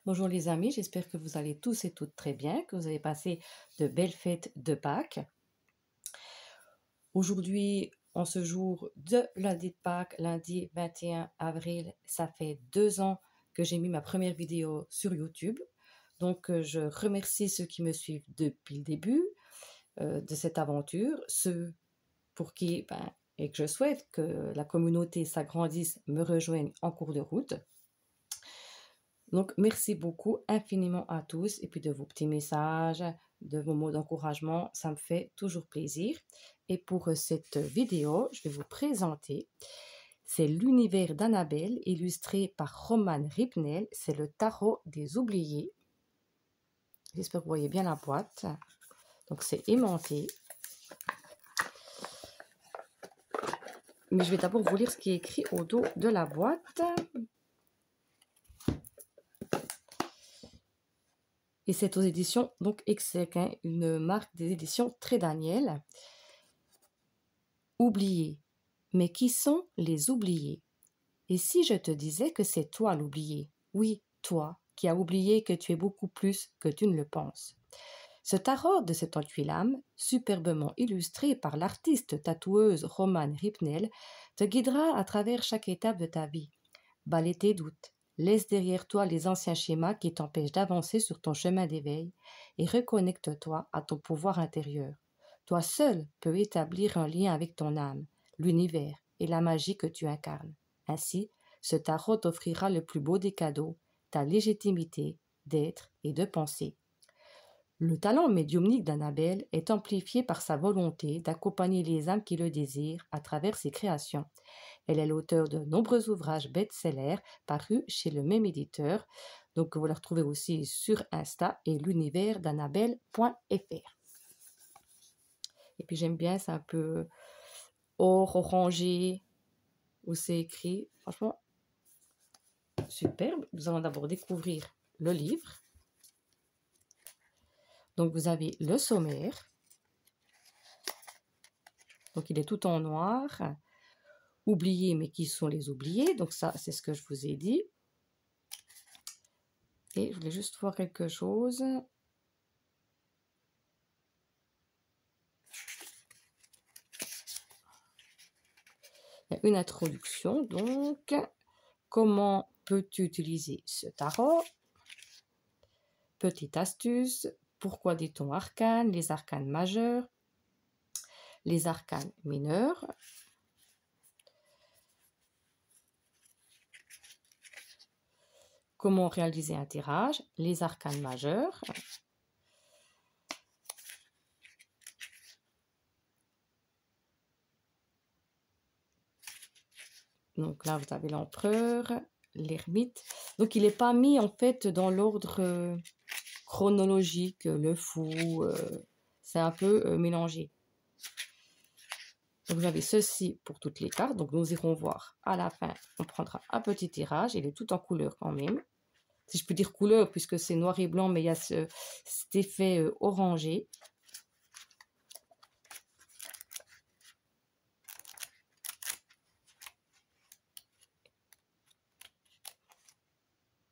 Bonjour les amis, j'espère que vous allez tous et toutes très bien, que vous avez passé de belles fêtes de Pâques. Aujourd'hui, en ce jour de lundi de Pâques, lundi 21 avril, ça fait 2 ans que j'ai mis ma première vidéo sur YouTube. Donc, je remercie ceux qui me suivent depuis le début de cette aventure, ceux pour qui, et que je souhaite que la communauté s'agrandisse, me rejoignent en cours de route. Donc, merci beaucoup infiniment à tous et puis de vos petits messages, de vos mots d'encouragement, ça me fait toujours plaisir. Et pour cette vidéo, je vais vous présenter, c'est l'univers d'Annabelle illustré par Roman Ripnel, c'est le tarot des oubliés. J'espère que vous voyez bien la boîte. Donc, c'est aimanté. Mais je vais d'abord vous lire ce qui est écrit au dos de la boîte. Et c'est aux éditions donc Exec, une marque des éditions Très Daniel. Oubliés. Mais qui sont les oubliés? Et si je te disais que c'est toi l'oublié? Oui, toi, qui as oublié que tu es beaucoup plus que tu ne le penses. Ce tarot de cet entuile-âme, superbement illustré par l'artiste tatoueuse Romane Ripnel, te guidera à travers chaque étape de ta vie. Balaie tes doutes, laisse derrière toi les anciens schémas qui t'empêchent d'avancer sur ton chemin d'éveil et reconnecte-toi à ton pouvoir intérieur. Toi seul peux établir un lien avec ton âme, l'univers et la magie que tu incarnes. Ainsi, ce tarot t'offrira le plus beau des cadeaux, ta légitimité d'être et de penser. Le talent médiumnique d'Annabelle est amplifié par sa volonté d'accompagner les âmes qui le désirent à travers ses créations. Elle est l'auteure de nombreux ouvrages best-sellers parus chez le même éditeur. Donc, vous la retrouvez aussi sur Insta et l'univers d'Annabelle.fr. Et puis, j'aime bien, c'est un peu or, orangé, où c'est écrit. Franchement, superbe. Nous allons d'abord découvrir le livre. Donc, vous avez le sommaire. Donc, il est tout en noir. Oubliés, mais qui sont les oubliés? Donc, ça, c'est ce que je vous ai dit. Et je voulais juste voir quelque chose. Une introduction, donc, comment peux-tu utiliser ce tarot? Petite astuce, pourquoi dit-on arcane? Les arcanes majeurs, les arcanes mineurs. Comment réaliser un tirage? Les arcanes majeurs. Donc là, vous avez l'empereur, l'ermite. Donc, il n'est pas mis, en fait, dans l'ordre chronologique, le fou. C'est un peu mélangé. Donc, vous avez ceci pour toutes les cartes. Donc, nous irons voir à la fin. On prendra un petit tirage. Il est tout en couleur quand même. Si je peux dire couleur, puisque c'est noir et blanc, mais il y a cet effet orangé.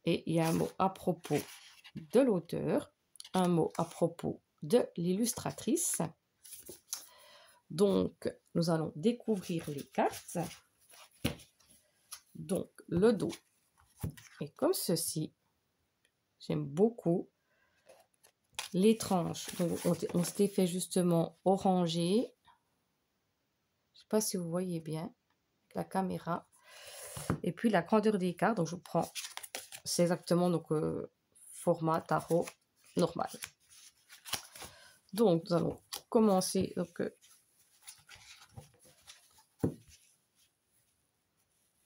Et il y a un mot à propos de l'auteur, un mot à propos de l'illustratrice. Donc, nous allons découvrir les cartes. Donc, le dos est comme ceci. J'aime beaucoup. Les tranches, donc on s'était fait justement orangé. Je ne sais pas si vous voyez bien la caméra. Et puis, la grandeur des cartes, donc je prends, c'est exactement donc format tarot normal. Donc, nous allons commencer. Donc,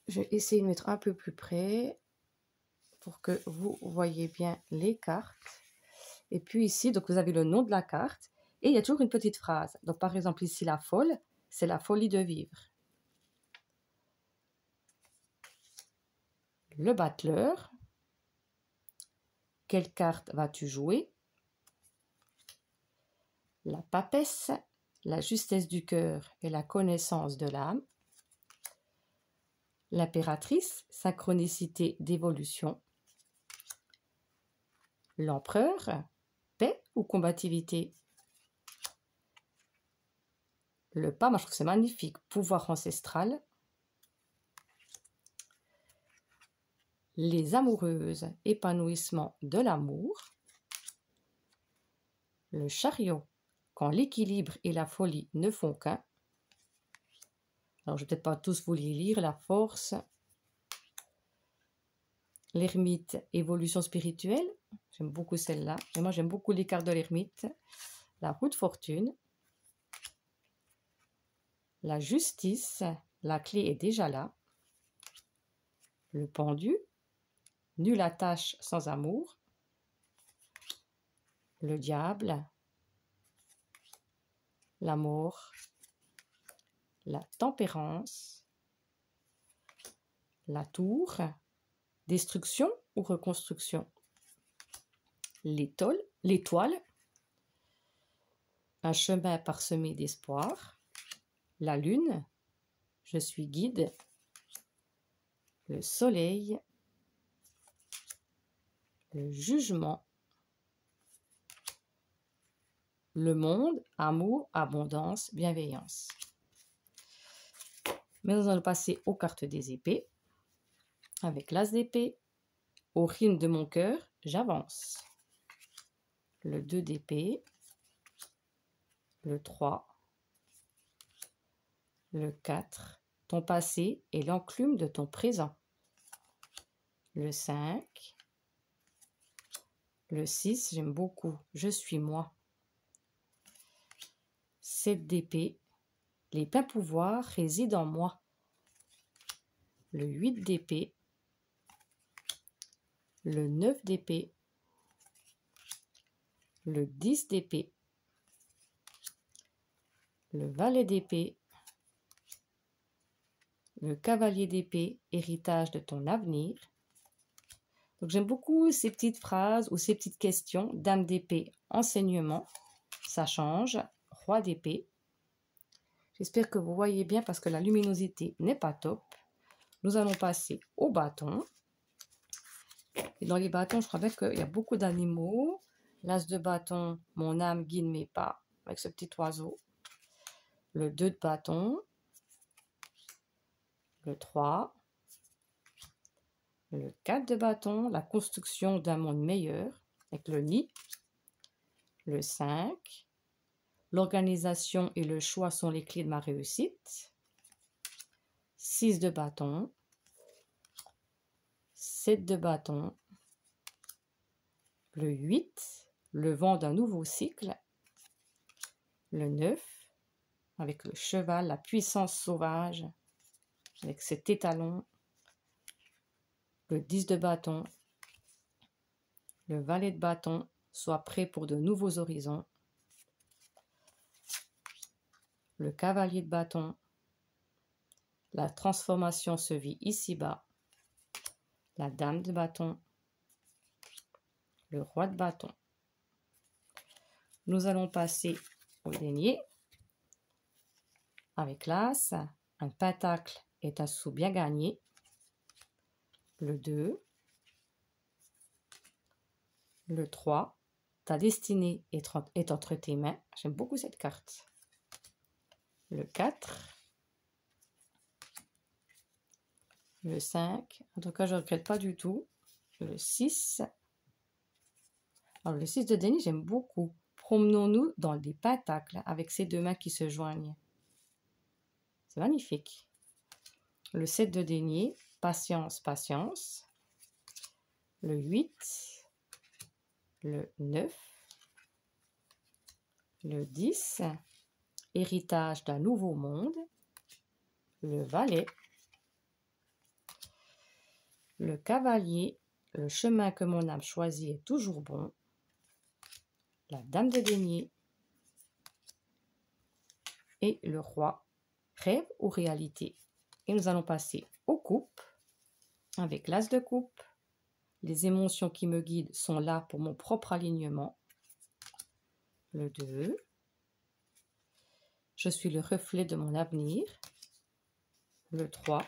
je vais essayer de mettre un peu plus près pour que vous voyez bien les cartes. Et puis ici, donc vous avez le nom de la carte et il y a toujours une petite phrase. Donc par exemple ici, la folle, c'est la folie de vivre. Le battleur, quelle carte vas-tu jouer? La papesse, la justesse du cœur et la connaissance de l'âme. L'impératrice, synchronicité d'évolution. L'empereur, paix ou combativité? Le pas, moi je trouve que c'est magnifique. Pouvoir ancestral. Les amoureuses, épanouissement de l'amour. Le chariot, quand l'équilibre et la folie ne font qu'un. Alors je ne vais peut-être pas tous vous les lire. La force. L'ermite, évolution spirituelle. J'aime beaucoup celle-là. Et moi j'aime beaucoup les cartes de l'ermite. La roue de fortune. La justice, la clé est déjà là. Le pendu, nulle attache sans amour. Le diable, la mort, la tempérance, la tour, destruction ou reconstruction. L'étoile, un chemin parsemé d'espoir. La lune, je suis guide. Le soleil, le jugement. Le monde, amour, abondance, bienveillance. Mais nous allons passer aux cartes des épées. Avec l'as d'épée, au rythme de mon cœur, j'avance. Le 2 d'épée, le 3, le 4, ton passé est l'enclume de ton présent. Le 5, le 6, j'aime beaucoup, je suis moi. 7 d'épée, les pleins pouvoirs résident en moi. Le 8 d'épée, le 9 d'épée, le 10 d'épée, le valet d'épée, le cavalier d'épée, héritage de ton avenir. Donc j'aime beaucoup ces petites phrases ou ces petites questions. Dame d'épée, enseignement, ça change. Roi d'épée. J'espère que vous voyez bien parce que la luminosité n'est pas top. Nous allons passer au bâton. Et dans les bâtons, je crois bien qu'il y a beaucoup d'animaux. L'as de bâton, mon âme guide mes pas, avec ce petit oiseau. Le 2 de bâton. Le 3. Le 4 de bâton, la construction d'un monde meilleur, avec le nid. Le 5. L'organisation et le choix sont les clés de ma réussite. 6 de bâton. 7 de bâton. Le 8. Le vent d'un nouveau cycle. Le 9. Avec le cheval, la puissance sauvage. Avec cet étalon. Le 10 de bâton. Le valet de bâton. Sois prêt pour de nouveaux horizons. Le cavalier de bâton. La transformation se vit ici-bas. La dame de bâton. Le roi de bâton. Nous allons passer au denier. Avec l'as, un pentacle est un sou bien gagné. Le 2. Le 3. Ta destinée est entre tes mains. J'aime beaucoup cette carte. Le 4. Le 5. En tout cas, je ne regrette pas du tout. Le 6. Alors, le 6 de denier, j'aime beaucoup. Promenons-nous dans des pentacles avec ces deux mains qui se joignent. C'est magnifique. Le 7 de denier, patience, patience. Le 8. Le 9. Le 10. Héritage d'un nouveau monde. Le valet. Le cavalier. Le chemin que mon âme choisit est toujours bon. La dame de denier. Et le roi. Rêve ou réalité? Et nous allons passer aux coupes. Avec l'as de coupe. Les émotions qui me guident sont là pour mon propre alignement. Le 2. Je suis le reflet de mon avenir. Le 3.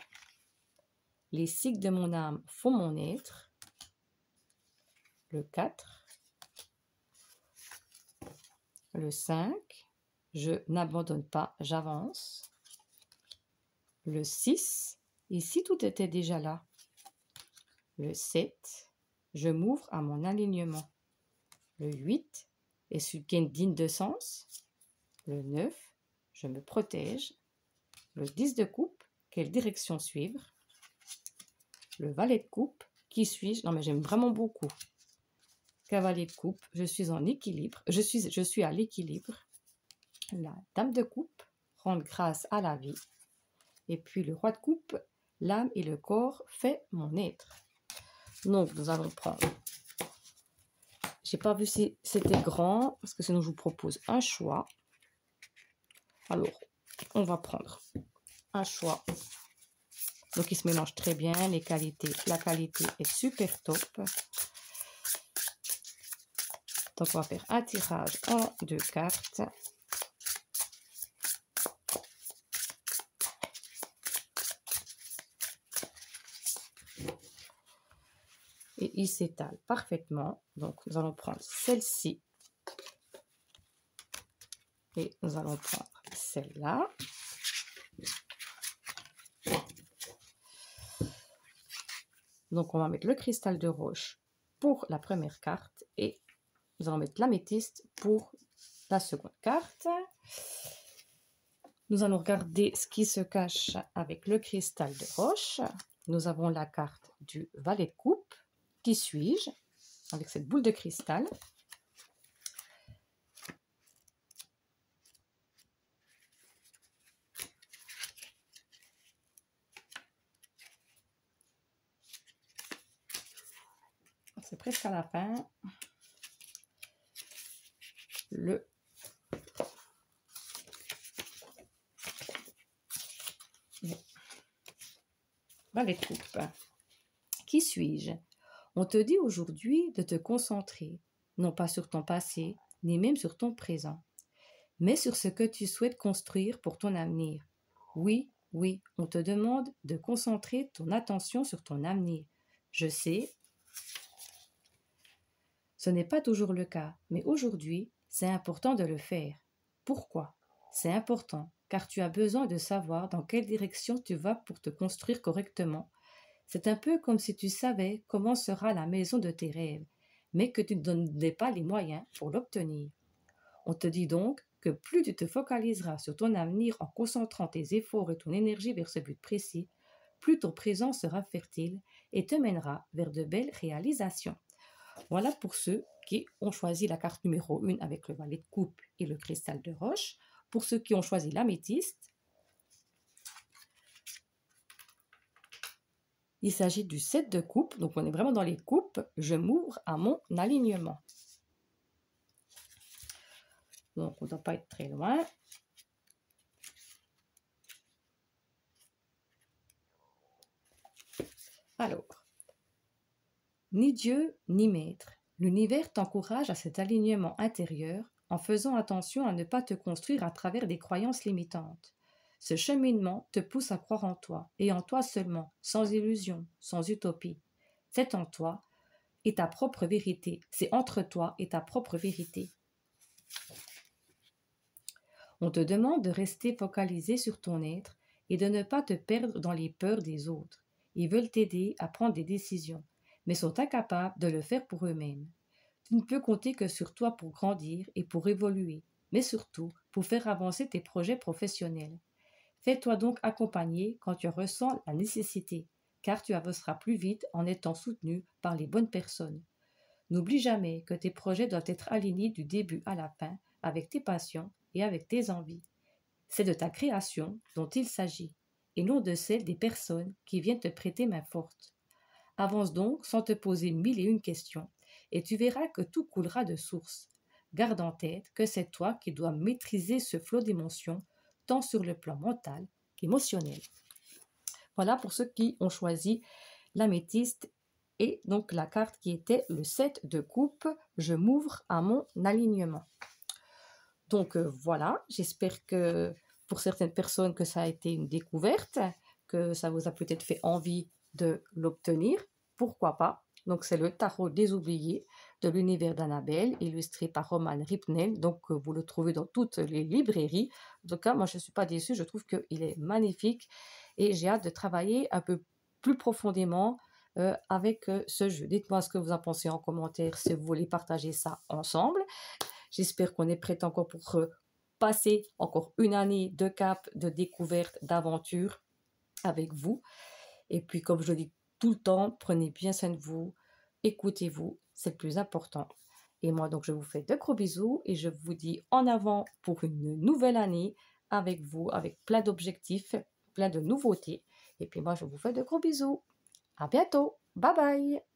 Les cycles de mon âme font mon être. Le 4. Le 5, je n'abandonne pas, j'avance. Le 6, ici tout était déjà là. Le 7, je m'ouvre à mon alignement. Le 8, est ce qui est digne de sens. Le 9, je me protège. Le 10 de coupe, quelle direction suivre? Le valet de coupe, qui suis-je? Non mais j'aime vraiment beaucoup. Cavalier de coupe, je suis en équilibre. Je suis à l'équilibre. La dame de coupe, rendre grâce à la vie. Et puis le roi de coupe, l'âme et le corps fait mon être. Donc nous allons prendre. J'ai pas vu si c'était grand, parce que sinon je vous propose un choix. Alors, on va prendre un choix. Donc il se mélange très bien, les qualités. La qualité est super top. Donc on va faire un tirage en 2 cartes. Et il s'étale parfaitement. Donc nous allons prendre celle-ci. Et nous allons prendre celle-là. Donc on va mettre le cristal de roche pour la première carte. Et nous allons mettre l'améthyste pour la seconde carte. Nous allons regarder ce qui se cache avec le cristal de roche. Nous avons la carte du valet de coupe. Qui suis-je? Avec cette boule de cristal. C'est presque à la fin. Le valet de coupe. Qui suis-je? On te dit aujourd'hui de te concentrer, non pas sur ton passé, ni même sur ton présent, mais sur ce que tu souhaites construire pour ton avenir. Oui, oui, on te demande de concentrer ton attention sur ton avenir. Je sais, ce n'est pas toujours le cas, mais aujourd'hui, c'est important de le faire. Pourquoi? C'est important, car tu as besoin de savoir dans quelle direction tu vas pour te construire correctement. C'est un peu comme si tu savais comment sera la maison de tes rêves, mais que tu ne donnais pas les moyens pour l'obtenir. On te dit donc que plus tu te focaliseras sur ton avenir en concentrant tes efforts et ton énergie vers ce but précis, plus ton présent sera fertile et te mènera vers de belles réalisations. Voilà pour ceux qui ont choisi la carte numéro 1 avec le valet de coupe et le cristal de roche. Pour ceux qui ont choisi l'améthyste, il s'agit du 7 de coupe, donc on est vraiment dans les coupes. Je m'ouvre à mon alignement. Donc on ne doit pas être très loin. Alors, ni Dieu ni maître, l'univers t'encourage à cet alignement intérieur en faisant attention à ne pas te construire à travers des croyances limitantes. Ce cheminement te pousse à croire en toi, et en toi seulement, sans illusion, sans utopie. C'est en toi et ta propre vérité, c'est entre toi et ta propre vérité. On te demande de rester focalisé sur ton être et de ne pas te perdre dans les peurs des autres. Ils veulent t'aider à prendre des décisions, mais sont incapables de le faire pour eux-mêmes. Tu ne peux compter que sur toi pour grandir et pour évoluer, mais surtout pour faire avancer tes projets professionnels. Fais-toi donc accompagner quand tu ressens la nécessité, car tu avanceras plus vite en étant soutenu par les bonnes personnes. N'oublie jamais que tes projets doivent être alignés du début à la fin avec tes passions et avec tes envies. C'est de ta création dont il s'agit, et non de celle des personnes qui viennent te prêter main forte. Avance donc sans te poser 1001 questions, et tu verras que tout coulera de source. Garde en tête que c'est toi qui dois maîtriser ce flot d'émotions, tant sur le plan mental qu'émotionnel. Voilà pour ceux qui ont choisi l'améthyste et donc la carte qui était le 7 de coupe, je m'ouvre à mon alignement. Donc voilà, j'espère que pour certaines personnes que ça a été une découverte, que ça vous a peut-être fait envie de l'obtenir. Pourquoi pas? Donc, c'est le tarot des oubliés de l'univers d'Annabelle, illustré par Roman Ripnel. Donc, vous le trouvez dans toutes les librairies. En tout cas, moi, je ne suis pas déçue. Je trouve qu'il est magnifique et j'ai hâte de travailler un peu plus profondément avec ce jeu. Dites-moi ce que vous en pensez en commentaire si vous voulez partager ça ensemble. J'espère qu'on est prêt encore pour passer encore une année de cap, de découverte, d'aventure avec vous. Et puis, comme je le dis tout le temps, prenez bien soin de vous, écoutez-vous, c'est le plus important. Et moi, donc, je vous fais de gros bisous et je vous dis en avant pour une nouvelle année avec vous, avec plein d'objectifs, plein de nouveautés. Et puis moi, je vous fais de gros bisous. À bientôt. Bye bye.